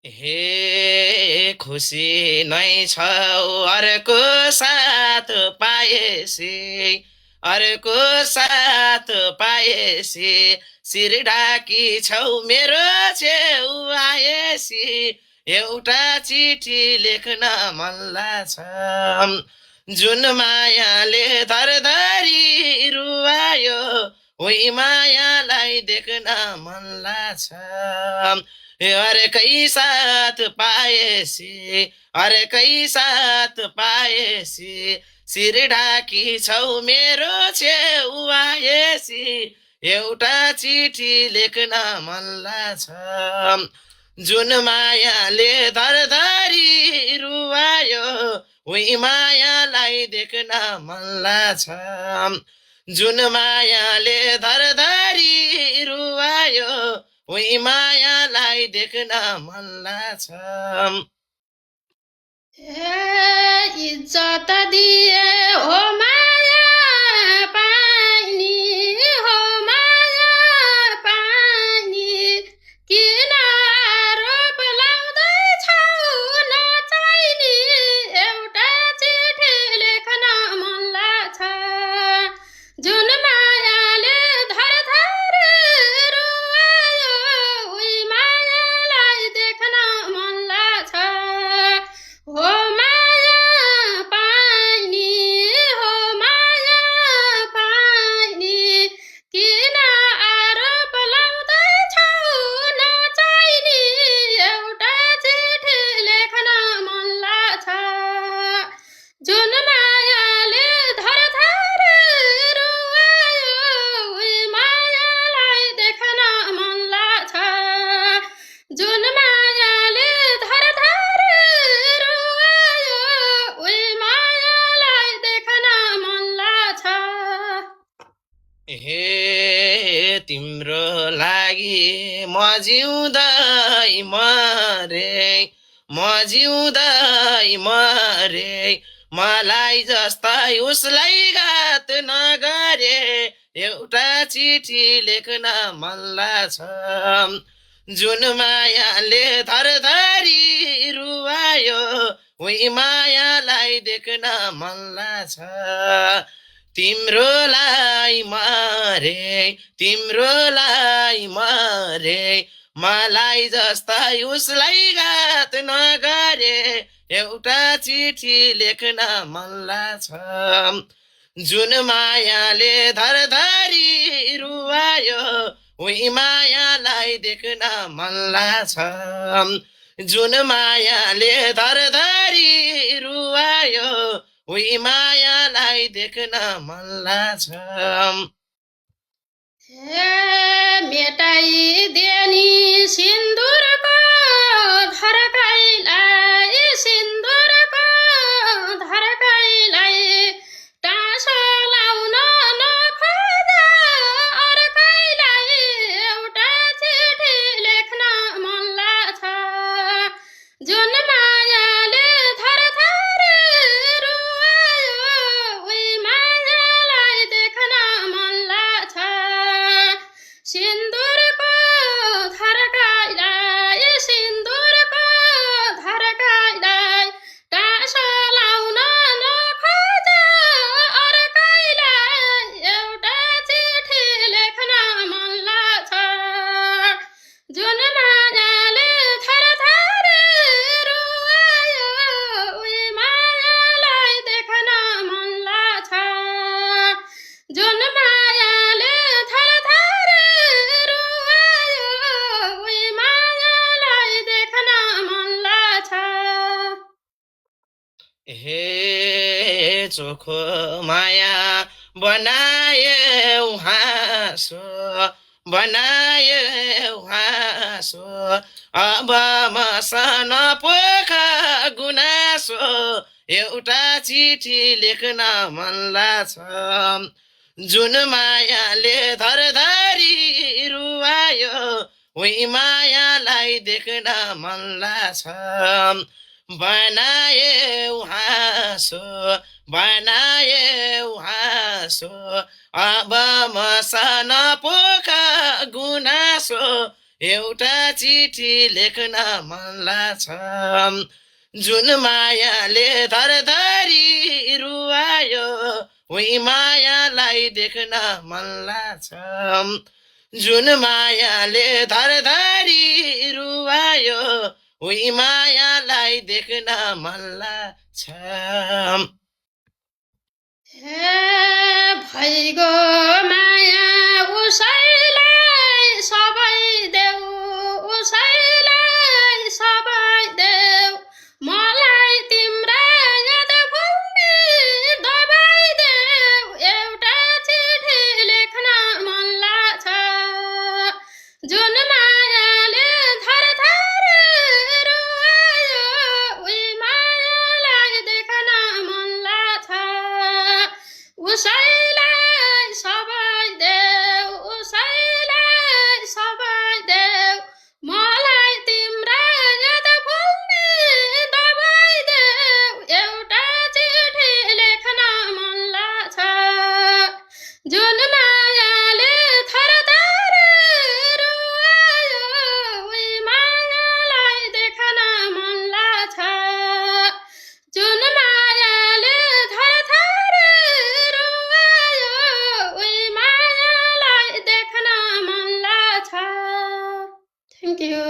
हे खुसी नै छौ अर्को साथ पाएसी अर्को साथ पाएसी शिर ढाकी छौ मेरो छेउ आएसी एउटा चिठी लेख्न मन लाग्छ जुन मायाले धरधरी रुवायो उही मायालाई देख्न मन लाग्छ अर्कै साथ पाएसी अर्कै साथ पाएसी शिर ढाकी छौ मेरो छेउ आएसी एउटा चिठी लेख्न मन लाग्छ जुन मायाले धरधरी रुवायो उही मायालाई देख्न मन लाग्छ जुन मायाले धरधरी रुवायो उही मायालाई देख्न मन लाग्छ इज्जत दिए हो माया पानी हो माया पानी किन आरोप लाउँदैछौ नचाहिने एउटा चिठी लेख्न मन लाग्छ जुन मायाले धरधर रुवायो उही मायालाई देख्न मन लाग्छ हो माया पानी हो माया पानी किन आरोप लाउँदैछौ नचाहिने एउटा चिठी लेख्न मन लाग्छ जुन मायाले धरधर रुवायो उही मायालाई देख्न मन लाग्छ जुन मायाले धरधर रुवायो उही मायालाई देख्न मन लाग्छ हे तिम्रो लागि म जिउँदै मरे म जिउँदै मरे मलाई जस्तै उसलाई घात नगरे एउटा चिठी लेख्न मन लाग्छ जुन मायाले धरधरी रुवायो उही मायालाई देख्न मन लाग्छ तिम्रोलाई मरे मलाई जस्तै उसलाई घात नगरे एउटा चिठी लेख्न मन लाग्छ जुन मायाले धरधरी रुवायो उही मायालाई देख्न मन लाग्छ जुन मायाले धरधरी रुवायो उही मायालाई देख्न मन लाग्छ मेटाइदिए नि सिन्दुरको धर्काइलाई सिन्दुरको धर्काइलाई टाँसो लाउन नखोजा अर्कैलाई एउटा चिठी लेख्न मन लाग्छ जुन मायाले धरधर रुवायो उही मायालाई देख्न मन लाग्छ सिन्दुरको धर्काइलाई सिन्दुरको धर्काइलाई टाँसो लाउन नखोजा अर्कैलाई एउटा चिठी लेख्न मन लाग्छ जुन मायाले धरधर रुवायो उही मायालाई देख्न मन लाग्छ जुन मायाले धरधर रुवायो उही मायालाई देख्न मन लाग्छ हे चोखो माया बनायो हाँसो अब मसँग पोखा गुनासो एउटा चिठी लेख्न मन लाग्छ जुन मायाले धरधरी रुवायो उही मायालाई देख्न मन लाग्छ बनाए हाँसो अब मसँग पोखा गुनासो एउटा चिठी लेख्न मन लाग्छ जुन मायाले धरधरी रुवायो उही मायालाई देख्न मन लाग्छ जुन मायाले धरधरी रुवायो उही मायालाई देख्न मन लाग्छ हे भइगो माया उसैलाई सबै देऊ उसैलाई सबै देऊ मलाई तिम्रा याद भुल्ने दबाई देऊ एउटा चिठी लेख्न मन लाग्छ जुन मायाले धरधर रुवायो उही मायालाई देख्न मन लाग्छ उसैलाई सबै देऊ उसैलाई सबै देऊ मलाई तिम्रा याद भुल्ने दबाई देऊ एउटा चिठी लेख्न मन लाग्छ जुन मायाले थरथर रुवायो उही मायालाई देख्न मन लाग्छ जुन मायाले थरथर रुवायो उही मायालाई देख्न मन लाग्छ थ्याङ्क यू